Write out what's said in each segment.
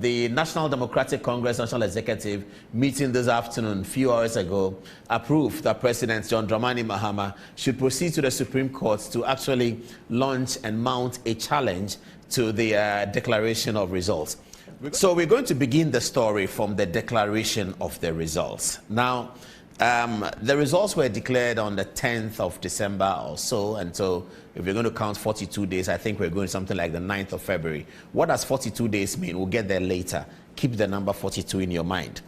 the National Democratic Congress National Executive meeting this afternoon, a few hours ago, approved that President John Dramani Mahama should proceed to the Supreme Court to actually launch and mount a challenge to the declaration of results. So we're going to begin the story from the declaration of the results. Now, the results were declared on the 10th of December or so, and so if we're going to count 42 days, I think we're going something like the 9th of February. What does 42 days mean? We'll get there later. Keep the number 42 in your mind.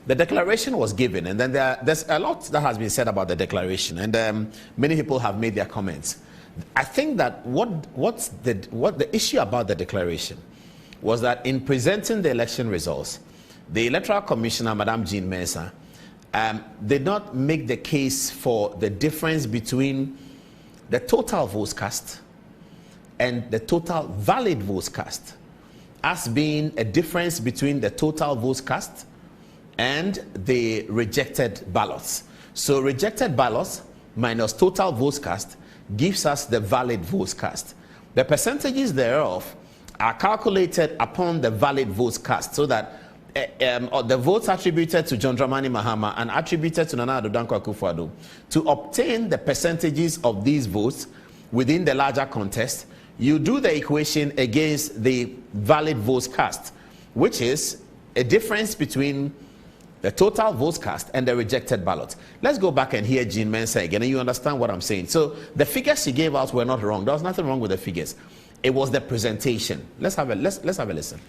The declaration was given, and then there's a lot that has been said about the declaration, and many people have made their comments. I think that what the issue about the declaration was that in presenting the election results, the Electoral Commissioner, Madam Jean Mensah, did not make the case for the difference between the total votes cast and the total valid votes cast as being a difference between the total votes cast and the rejected ballots. So rejected ballots minus total votes cast gives us the valid votes cast. The percentages thereof are calculated upon the valid votes cast, so that the votes attributed to John Dramani Mahama and attributed to Nana Addo Dankwa Akufo-Addo, to obtain the percentages of these votes within the larger contest, you do the equation against the valid votes cast, which is a difference between the total votes cast and the rejected ballots. Let's go back and hear Jean Mensah again, and you understand what I'm saying. So the figures she gave us were not wrong. There was nothing wrong with the figures. It was the presentation. Let's have a listen.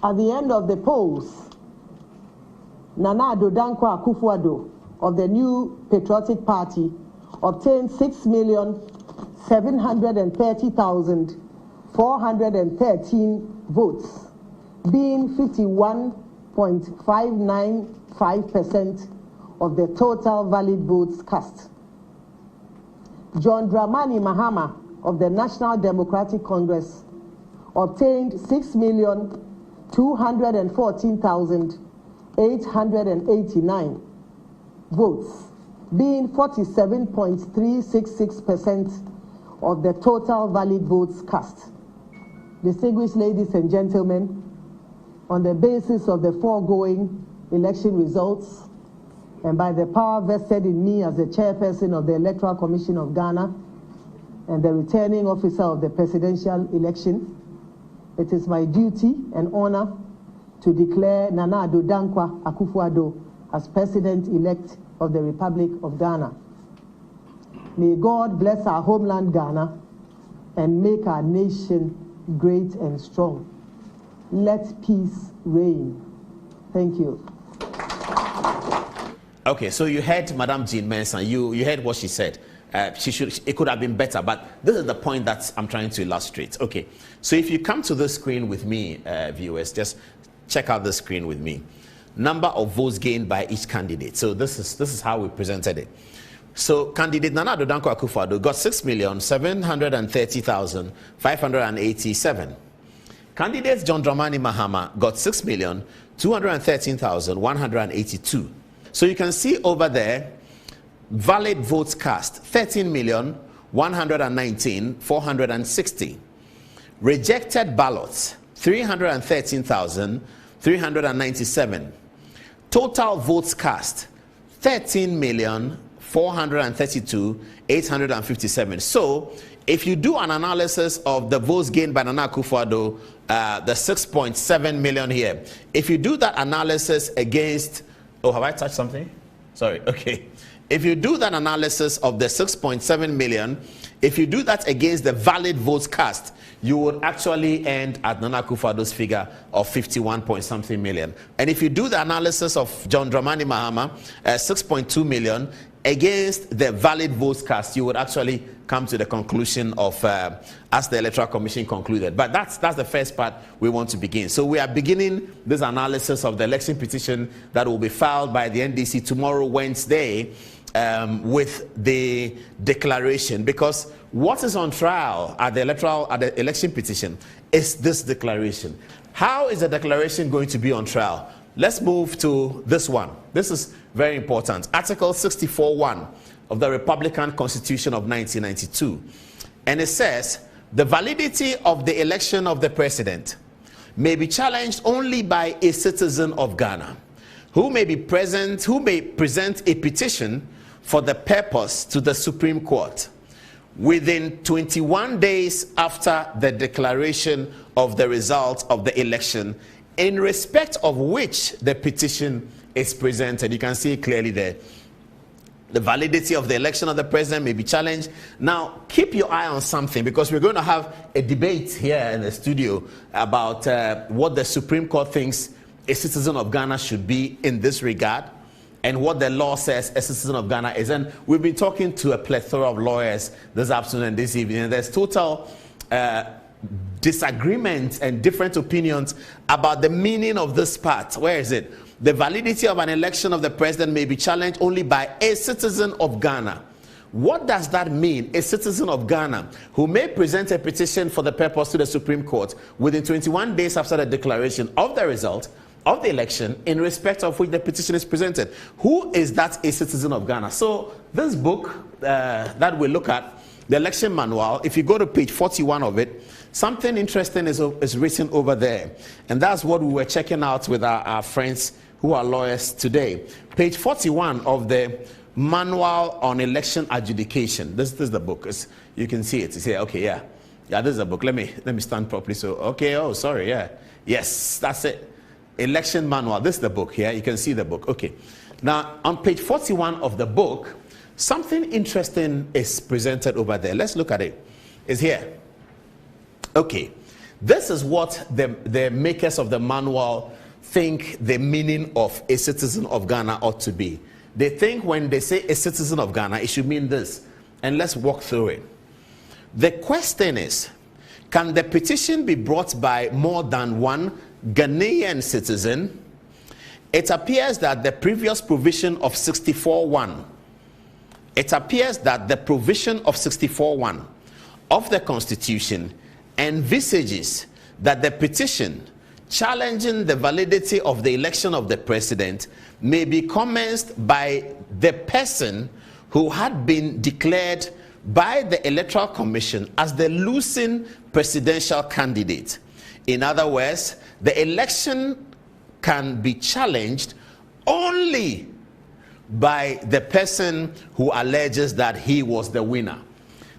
At the end of the polls, Nana Addo Dankwa Akufo-Addo of the New Patriotic Party obtained 6,730,413 votes, being 51.595% of the total valid votes cast. John Dramani Mahama of the National Democratic Congress obtained 6,214,889 votes, being 47.366% of the total valid votes cast. Distinguished ladies and gentlemen, on the basis of the foregoing election results, and by the power vested in me as the chairperson of the Electoral Commission of Ghana and the returning officer of the presidential election, it is my duty and honor to declare Nana Addo Dankwa Akufo-Addo as President-elect of the Republic of Ghana. May God bless our homeland Ghana and make our nation great and strong. Let peace reign. Thank you. Okay, so you heard Madam Jean Mensah. You heard what she said. It could have been better, but this is the point that I'm trying to illustrate. Okay, so if you come to the screen with me, viewers, just check out the screen with me. Number of votes gained by each candidate. So this is how we presented it. So candidate Nana Addo Dankwa Akufo-Addo got 6,730,587. Candidate John Dramani Mahama got 6,213,182. So you can see over there, valid votes cast, 13,119,460. Rejected ballots, 313,397. Total votes cast, 13,432,857. So if you do an analysis of the votes gained by Nana Akufo-Addo, the 6.7 million here, if you do that analysis against, oh, have I touched something? Sorry, okay. If you do that analysis of the 6.7 million, if you do that against the valid votes cast, you would actually end at Nana Akufo-Addo's figure of 51 point something million. And if you do the analysis of John Dramani Mahama, 6.2 million, against the valid votes cast, you would actually come to the conclusion of, as the Electoral Commission concluded. But that's the first part we want to begin. So we are beginning this analysis of the election petition that will be filed by the NDC tomorrow, Wednesday, with the declaration, because what is on trial at the election petition is this declaration. How is the declaration going to be on trial? Let's move to this one. This is very important. Article 64(1) of the Republican Constitution of 1992. And it says, the validity of the election of the president may be challenged only by a citizen of Ghana who may present a petition for the purpose to the Supreme Court within 21 days after the declaration of the result of the election, in respect of which the petition is presented. You can see it clearly there. The validity of the election of the president may be challenged. Now, keep your eye on something, because we're going to have a debate here in the studio about what the Supreme Court thinks a citizen of Ghana should be in this regard, and what the law says a citizen of Ghana is. And we've been talking to a plethora of lawyers this afternoon and this evening, and there's total disagreement and different opinions about the meaning of this part. Where is it? The validity of an election of the president may be challenged only by a citizen of Ghana. What does that mean? A citizen of Ghana who may present a petition for the purpose to the Supreme Court within 21 days after the declaration of the result of the election, in respect of which the petition is presented. Who is that a citizen of Ghana? So this book that we look at, the election manual, if you go to page 41 of it, something interesting is written over there. And that's what we were checking out with our friends who are lawyers today. Page 41 of the manual on election adjudication. This is the book. You can see it. You say, okay, yeah, this is the book. Let me stand properly. So, okay, oh, sorry, yeah. Yes, that's it. Election manual. This is the book here. You can see the book. Okay. Now, on page 41 of the book, something interesting is presented over there. Let's look at it. It's here. Okay. This is what the makers of the manual think the meaning of a citizen of Ghana ought to be. They think when they say a citizen of Ghana, it should mean this. And let's walk through it. The question is, can the petition be brought by more than one Ghanaian citizen? It appears that the previous provision of 64.1, it appears that the provision of 64.1 of the Constitution envisages that the petition challenging the validity of the election of the president may be commenced by the person who had been declared by the Electoral Commission as the losing presidential candidate. In other words, the election can be challenged only by the person who alleges that he was the winner.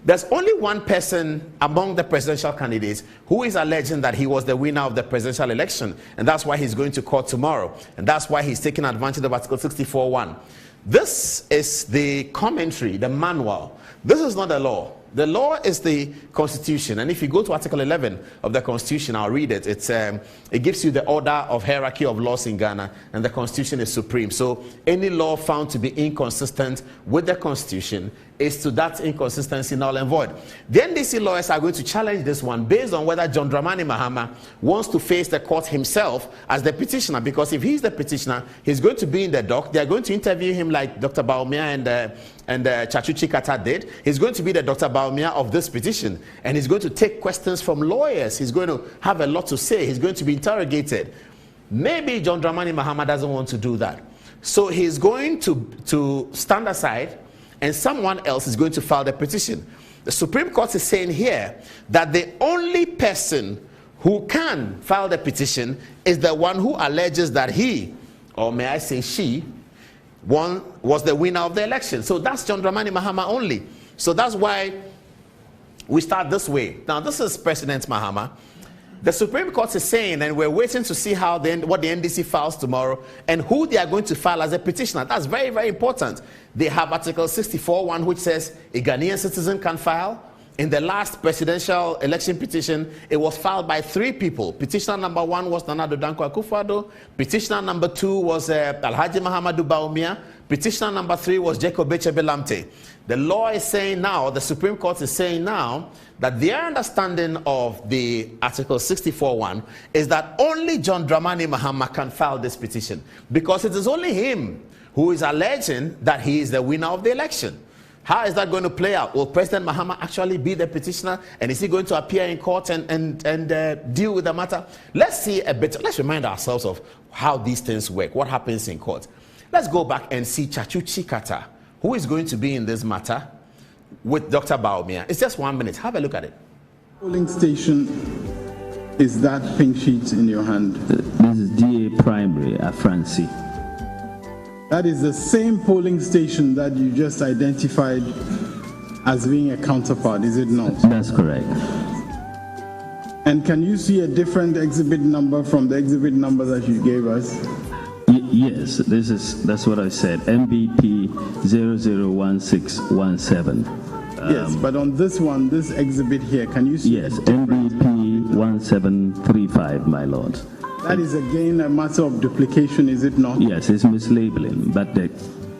There's only one person among the presidential candidates who is alleging that he was the winner of the presidential election, and that's why he's going to court tomorrow, and that's why he's taking advantage of Article 64.1. This is the commentary, the manual. This is not the law. The law is the Constitution, and if you go to Article 11 of the Constitution, I'll read it. It gives you the order of hierarchy of laws in Ghana, and the Constitution is supreme. So any law found to be inconsistent with the Constitution is to that inconsistency null and void. The NDC lawyers are going to challenge this one based on whether John Dramani Mahama wants to face the court himself as the petitioner, because if he's the petitioner, he's going to be in the dock. They're going to interview him like Dr. Baumia and Chachuchi Kata did. He's going to be the Dr. Baumia of this petition, and he's going to take questions from lawyers. He's going to have a lot to say. He's going to be interrogated. Maybe John Dramani Mahama doesn't want to do that. So he's going to stand aside, and someone else is going to file the petition. The Supreme Court is saying here that the only person who can file the petition is the one who alleges that he, or may I say she, was the winner of the election. So that's John Dramani Mahama only. So that's why we start this way. Now, this is President Mahama. The Supreme Court is saying, and we're waiting to see what the NDC files tomorrow and who they are going to file as a petitioner. That's very, very important. They have Article 64.1, which says a Ghanaian citizen can file. In the last presidential election petition, it was filed by 3 people. Petitioner number 1 was Nana Addo Dankwa Akufo-Addo. Petitioner number 2 was Alhaji Mahamadou Bawumia. Petitioner number 3 was Jacob Echebe Lamte. The law is saying now, the Supreme Court is saying now, that their understanding of the Article 64.1 is that only John Dramani Mahama can file this petition, because it is only him who is alleging that he is the winner of the election. How is that going to play out? Will President Mahama actually be the petitioner, and is he going to appear in court and deal with the matter? Let's see a bit. Let's remind ourselves of how these things work, what happens in court. Let's go back and see Chachuchi Kata, who is going to be in this matter with Dr. Baumia. It's just 1 minute. Have a look at it. Polling station is that pink sheet in your hand? This is DA Primary at Francie. That is the same polling station that you just identified as being a counterpart, is it not? That's correct. And can you see a different exhibit number from the exhibit number that you gave us? Yes, that's what I said. MBP 001617. Yes, but on this one, this exhibit here, can you see? Yes, MBP 1735, my lord. That is again a matter of duplication, is it not? Yes, it's mislabeling, but the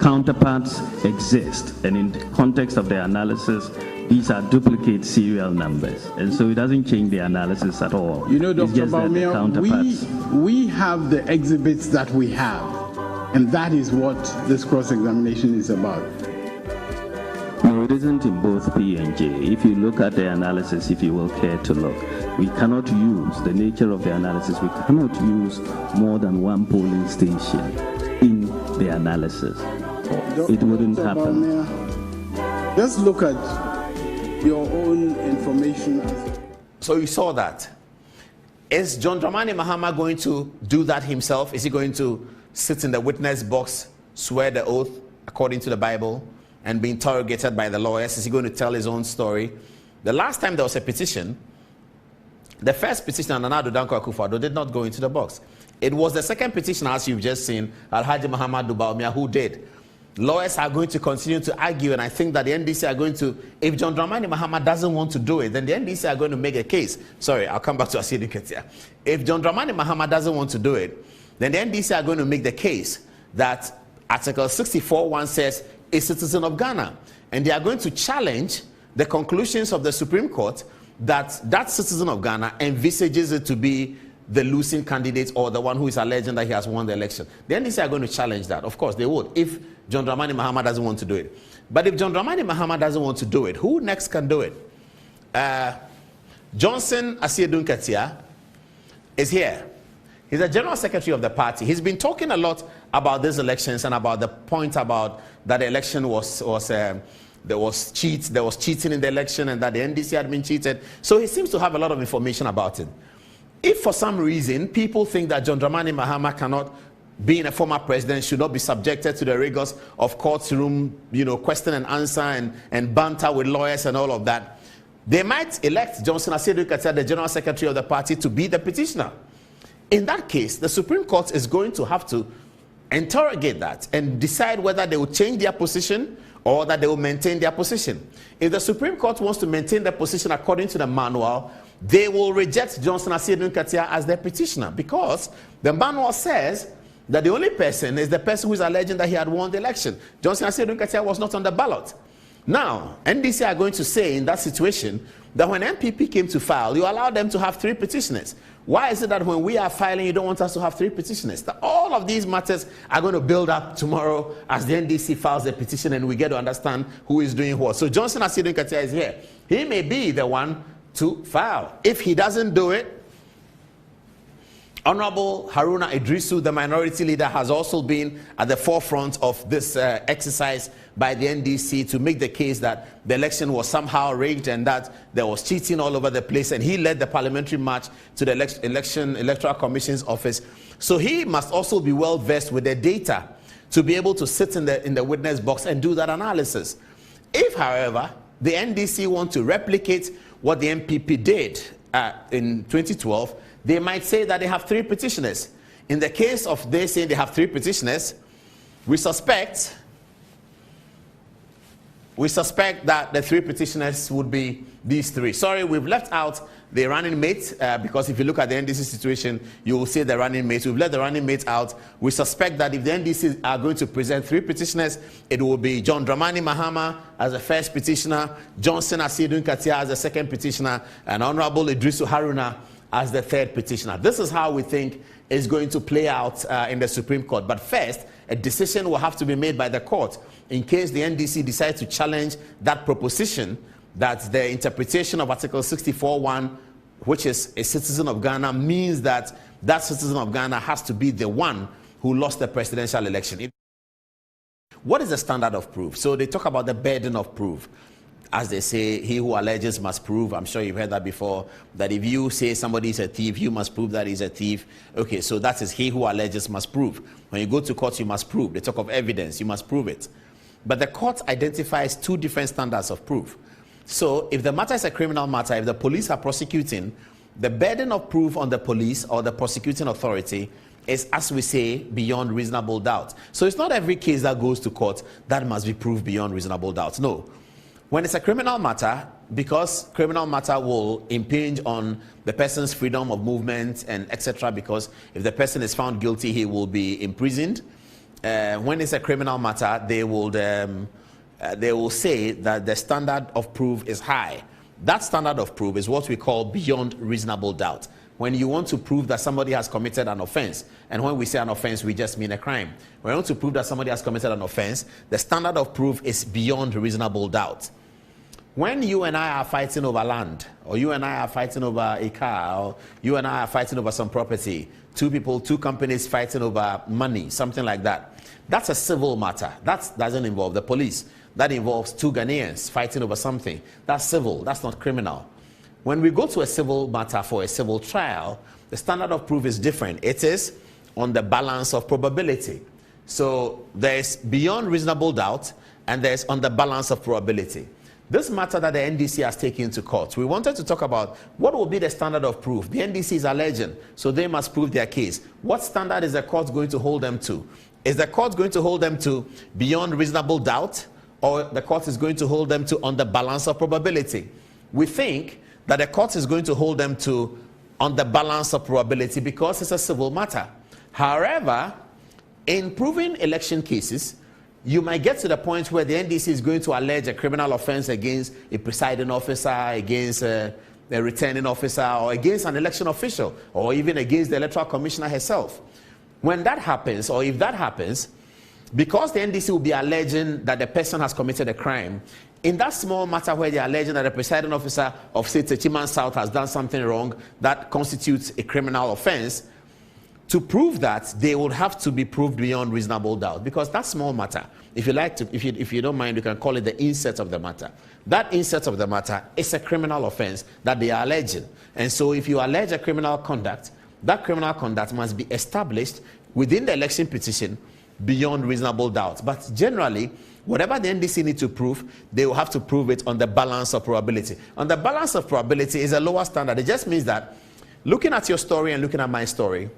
counterparts exist, and in the context of the analysis, these are duplicate serial numbers, and so it doesn't change the analysis at all. You know, Dr. Baumia, we have the exhibits that we have, and that is what this cross-examination is about. No, it isn't in both P and J. If you look at the analysis, if you will care to look, we cannot use the nature of the analysis. We cannot use more than one polling station in the analysis. It wouldn't happen. Baumia, just look at your own information. So you saw that. Is John Dramani Mahama going to do that himself? Is he going to sit in the witness box, swear the oath according to the Bible, and be interrogated by the lawyers? Is he going to tell his own story? The last time there was a petition, the first petitioner, Nana Addo Dankwa Akufo-Addo, did not go into the box. It was the second petitioner, as you've just seen, Alhaji Muhammadu Baumia, who did. Lawyers are going to continue to argue, and I think that the NDC are going to, if John Dramani Mahama doesn't want to do it, then the NDC are going to make a case. Sorry, I'll come back to Asiedu Ketia. If John Dramani Mahama doesn't want to do it, then the NDC are going to make the case that Article 64(1) says a citizen of Ghana, and they are going to challenge the conclusions of the Supreme Court that that citizen of Ghana envisages it to be the losing candidate or the one who is alleging that he has won the election. The NDC are going to challenge that. Of course, they would, if John Dramani Mahama doesn't want to do it. But if John Dramani Mahama doesn't want to do it, who next can do it? Johnson Asiedu Ketia is here. He's the general secretary of the party. He's been talking a lot about these elections and about the point about that the election there was cheating in the election and that the NDC had been cheated. So he seems to have a lot of information about it. If for some reason people think that John Dramani Mahama cannot, being a former president, should not be subjected to the rigors of courtroom, question and answer and banter with lawyers and all of that, they might elect Johnson Asiedu Ketia, the general secretary of the party, to be the petitioner. In that case, the Supreme Court is going to have to interrogate that and decide whether they will change their position or that they will maintain their position. If the Supreme Court wants to maintain their position according to the manual, they will reject Johnson Asiedu Ketia as their petitioner, because the manual says that the only person is the person who is alleging that he had won the election. Johnson Asiedu Ketia was not on the ballot. Now, NDC are going to say in that situation that when MPP came to file, you allowed them to have 3 petitioners. Why is it that when we are filing, you don't want us to have 3 petitioners? That all of these matters are going to build up tomorrow as the NDC files a petition and we get to understand who is doing what. So Johnson Asiedu Ketia is here. He may be the one to file. If he doesn't do it, Honorable Haruna Idrisu, the minority leader, has also been at the forefront of this exercise by the NDC to make the case that the election was somehow rigged and that there was cheating all over the place, and he led the parliamentary march to the Electoral Commission's office. So he must also be well versed with the data to be able to sit in the witness box and do that analysis. If, however, the NDC want to replicate what the MPP did in 2012, they might say that they have 3 petitioners. In the case of they saying they have 3 petitioners, we suspect that the 3 petitioners would be these 3. Sorry, we've left out the running mate, because if you look at the NDC situation, you will see the running mate. We've let the running mate out. We suspect that if the NDC are going to present 3 petitioners, it will be John Dramani Mahama as the first petitioner, Johnson Asiedu Ketia as the second petitioner, and Honorable Idrisu Haruna as the 3rd petitioner. This is how we think is going to play out in the Supreme Court. But first, a decision will have to be made by the court in case the NDC decides to challenge that proposition that the interpretation of Article 64(1), which is a citizen of Ghana, means that that citizen of Ghana has to be the one who lost the presidential election. What is the standard of proof? So they talk about the burden of proof. as they say, he who alleges must prove. I'm sure you've heard that before, that if you say somebody is a thief, you must prove that he's a thief. Okay, so that is he who alleges must prove. When you go to court, you must prove. They talk of evidence, you must prove it. But the court identifies two different standards of proof. So if the matter is a criminal matter, if the police are prosecuting, the burden of proof on the police or the prosecuting authority is, as we say, beyond reasonable doubt. So it's not every case that goes to court that must be proved beyond reasonable doubt. No. When it's a criminal matter, because criminal matter will impinge on the person's freedom of movement and etc., because if the person is found guilty, he will be imprisoned. When it's a criminal matter, they will say that the standard of proof is high. That standard of proof is what we call beyond reasonable doubt. When you want to prove that somebody has committed an offense, and when we say an offense, we just mean a crime. When you want to prove that somebody has committed an offense, the standard of proof is beyond reasonable doubt. When you and I are fighting over land, or you and I are fighting over a car, or you and I are fighting over some property, two people, two companies fighting over money, something like that, that's a civil matter. That doesn't involve the police. That involves two Ghanaians fighting over something. That's civil, that's not criminal. When we go to a civil matter for a civil trial, the standard of proof is different. It is on the balance of probability. So there's beyond reasonable doubt, and there's on the balance of probability. This matter that the NDC has taken to court, we wanted to talk about what will be the standard of proof. The NDC is alleging, so they must prove their case. What standard is the court going to hold them to? Is the court going to hold them to beyond reasonable doubt, or the court is going to hold them to on the balance of probability? We think that the court is going to hold them to on the balance of probability because it's a civil matter. However, in proving election cases, you might get to the point where the NDC is going to allege a criminal offense against a presiding officer, against a returning officer, or against an election official, or even against the Electoral Commissioner herself. When that happens, or if that happens, because the NDC will be alleging that the person has committed a crime, in that small matter where they are alleging that the presiding officer of, say, Techiman South has done something wrong that constitutes a criminal offense, to prove that, they would have to be proved beyond reasonable doubt, because that small matter, if you like to, if you don't mind, you can call it the inset of the matter. That inset of the matter is a criminal offense that they are alleging. And so if you allege a criminal conduct, that criminal conduct must be established within the election petition beyond reasonable doubt. But generally, whatever the NDC need to prove, they will have to prove it on the balance of probability. On the balance of probability is a lower standard. It just means that looking at your story and looking at my story,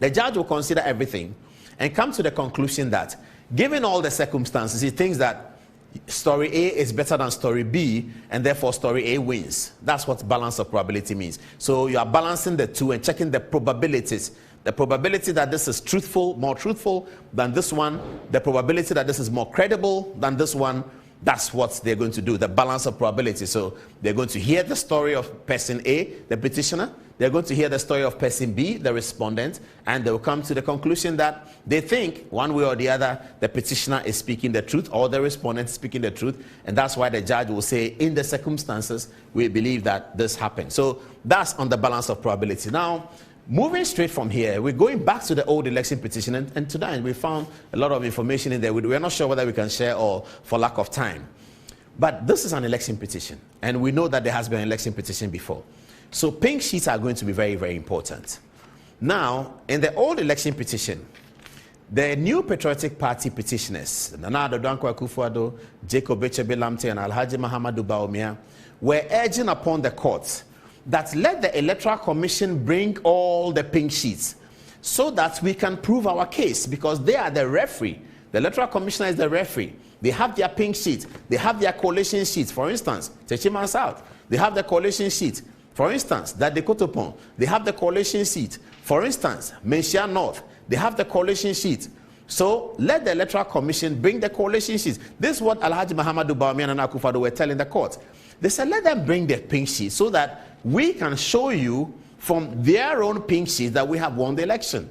the judge will consider everything and come to the conclusion that, given all the circumstances, he thinks that story A is better than story B, and therefore story A wins. That's what balance of probability means. So you are balancing the two and checking the probabilities. The probability that this is truthful, more truthful than this one, the probability that this is more credible than this one, that's what they're going to do, the balance of probability. So they're going to hear the story of person A, the petitioner, they're going to hear the story of person B, the respondent, and they will come to the conclusion that they think, one way or the other, the petitioner is speaking the truth or the respondent is speaking the truth, and that's why the judge will say, in the circumstances, we believe that this happened. So that's on the balance of probability. Now, moving straight from here, we're going back to the old election petition, and today we found a lot of information in there. We're not sure whether we can share or for lack of time. But this is an election petition, and we know that there has been an election petition before. So pink sheets are going to be very, very important. Now, in the old election petition, the new Patriotic Party petitioners, Nana Addo Dankwa Akufo-Addo, Jacob Echebe Lamte, and Alhaji Mahamadou Bawumia, were urging upon the courts that let the Electoral Commission bring all the pink sheets so that we can prove our case, because they are the referee. The Electoral Commissioner is the referee. They have their pink sheets. They have their coalition sheets. For instance, Techiman South, they have the coalition sheet. For instance, that the Kotopon, they have the coalition sheet. For instance, Menchia North, they have the coalition sheet. So let the Electoral Commission bring the coalition sheets. This is what Alhaji Mahamadou Bawumia and Akufo-Addo were telling the court. They said, let them bring the pink sheets so that we can show you from their own pink sheets that we have won the election.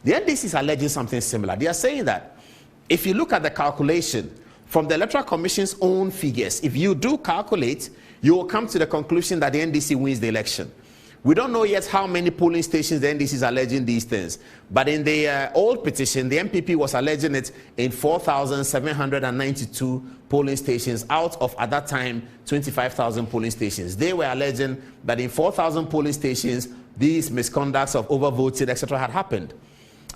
The NDC is alleging something similar. They are saying that if you look at the calculation from the Electoral Commission's own figures, if you do calculate, you will come to the conclusion that the NDC wins the election. We don't know yet how many polling stations the NDC is alleging these things. But in the old petition, the MPP was alleging it in 4,792 polling stations out of, at that time, 25,000 polling stations. They were alleging that in 4,000 polling stations, these misconducts of overvoting, etc., had happened.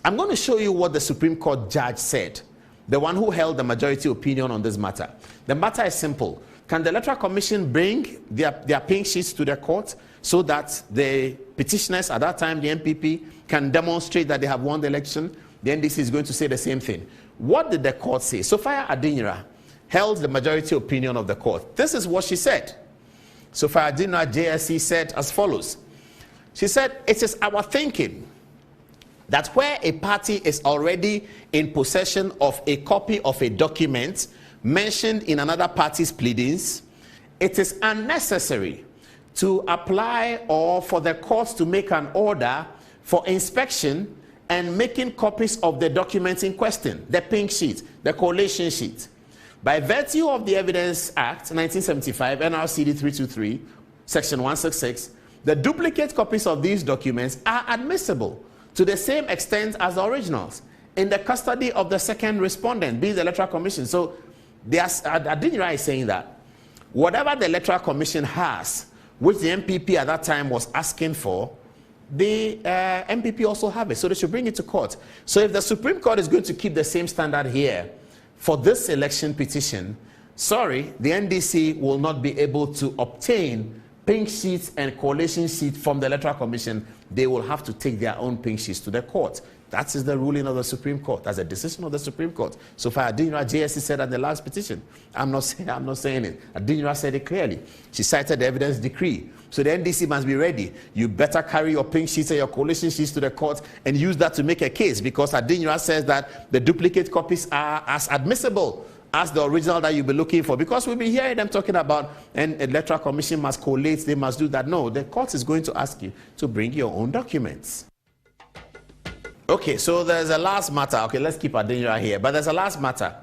I'm going to show you what the Supreme Court judge said, the one who held the majority opinion on this matter. The matter is simple. Can the Electoral Commission bring their pink sheets to the court so that the petitioners at that time, the MPP, can demonstrate that they have won the election? The NDC is going to say the same thing. What did the court say? Sophia Adinyira held the majority opinion of the court. This is what she said. Sophia Adinyira, JSC, said as follows. She said, it is our thinking that where a party is already in possession of a copy of a document mentioned in another party's pleadings, it is unnecessary to apply or for the courts to make an order for inspection and making copies of the documents in question, the pink sheet, the collation sheet. By virtue of the Evidence Act 1975, NRCD 323, Section 166, the duplicate copies of these documents are admissible to the same extent as the originals in the custody of the second respondent, being the Electoral Commission. So Adinyira is saying that whatever the Electoral Commission has, which the MPP at that time was asking for, the MPP also have it, so they should bring it to court. So if the Supreme Court is going to keep the same standard here for this election petition, sorry, the NDC will not be able to obtain pink sheets and coalition sheets from the Electoral Commission. They will have to take their own pink sheets to the court. That is the ruling of the Supreme Court. That's a decision of the Supreme Court. So far, Adinyira, JSC said at the last petition. I'm not saying it. Adinyira said it clearly. She cited the evidence decree. So the NDC must be ready. You better carry your pink sheets and your coalition sheets to the court and use that to make a case, because Adinyira says that the duplicate copies are as admissible as the original that you'll be looking for, because we've been hearing them talking about an Electoral Commission must collate, they must do that. No, the court is going to ask you to bring your own documents. Okay, so there's a last matter. Okay, let's keep Adinyira here, but there's a last matter.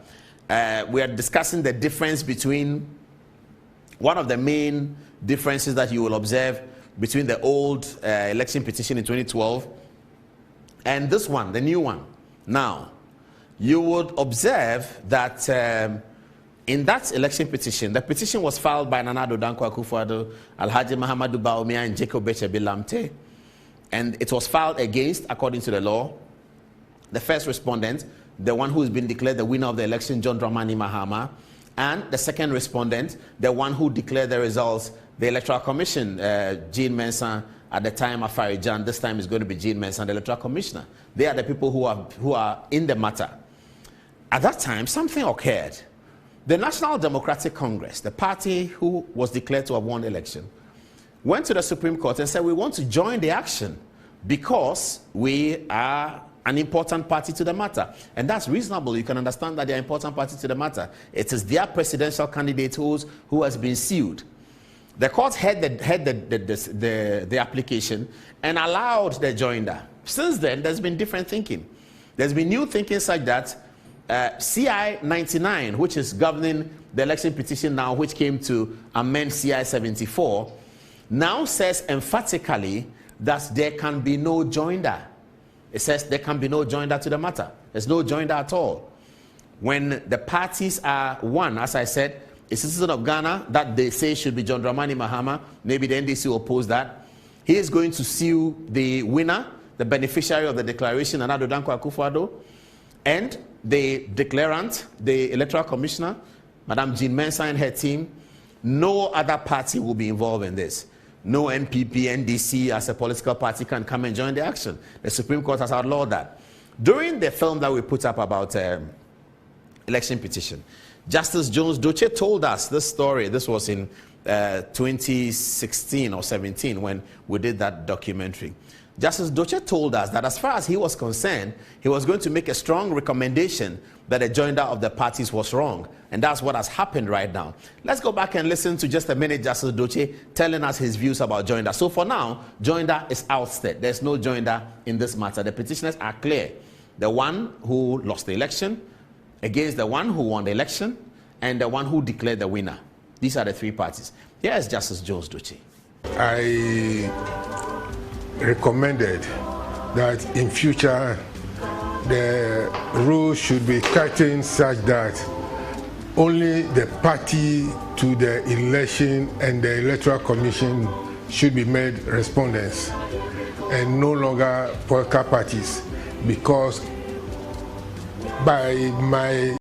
We are discussing the difference between, one of the main differences that you will observe between the old election petition in 2012 and this one, the new one. Now, you would observe that in that election petition, the petition was filed by Nana Addo Dankwa Akufo-Addo, Alhaji Mahamadou Bawumia, and Jacob Bechebi Lamte. And it was filed against, according to the law, the first respondent, the one who has been declared the winner of the election, John Dramani Mahama, and the second respondent, the one who declared the results, the Electoral Commission, Jean Mensah, at the time Afari Jan. This time is going to be Jean Mensah, the Electoral Commissioner. They are the people who are in the matter. At that time, something occurred. The National Democratic Congress, the party who was declared to have won the election, went to the Supreme Court and said, we want to join the action because we are an important party to the matter. And that's reasonable. You can understand that they're an important party to the matter. It is their presidential candidate who has been sued. The court heard the application and allowed the joinder. Since then, there's been different thinking. There's been new thinking such that CI 99, which is governing the election petition now, which came to amend CI 74, now says emphatically that there can be no joinder. It says there can be no joinder to the matter. There's no joinder at all. When the parties are one, as I said, a citizen of Ghana that they say should be John Dramani Mahama, maybe the NDC will oppose that. He is going to sue the winner, the beneficiary of the declaration, Nana Addo Dankwa Akufo-Addo, and the declarant, the Electoral Commissioner, Madam Jean Mensah and her team. No other party will be involved in this. No MPP, NDC as a political party can come and join the action. The Supreme Court has outlawed that. During the film that we put up about election petition, Justice Jones Doche told us this story. This was in 2016 or 17 when we did that documentary. Justice Doche told us that as far as he was concerned, he was going to make a strong recommendation that the joinder of the parties was wrong. And that's what has happened right now. Let's go back and listen to just a minute Justice Doche telling us his views about joinder. So for now, joinder is ousted. There's no joinder in this matter. The petitioners are clear. The one who lost the election against the one who won the election and the one who declared the winner. These are the three parties. Here is Justice Jones Doche. I recommended that in future the rules should be tightened such that only the party to the election and the Electoral Commission should be made respondents and no longer political parties, because by my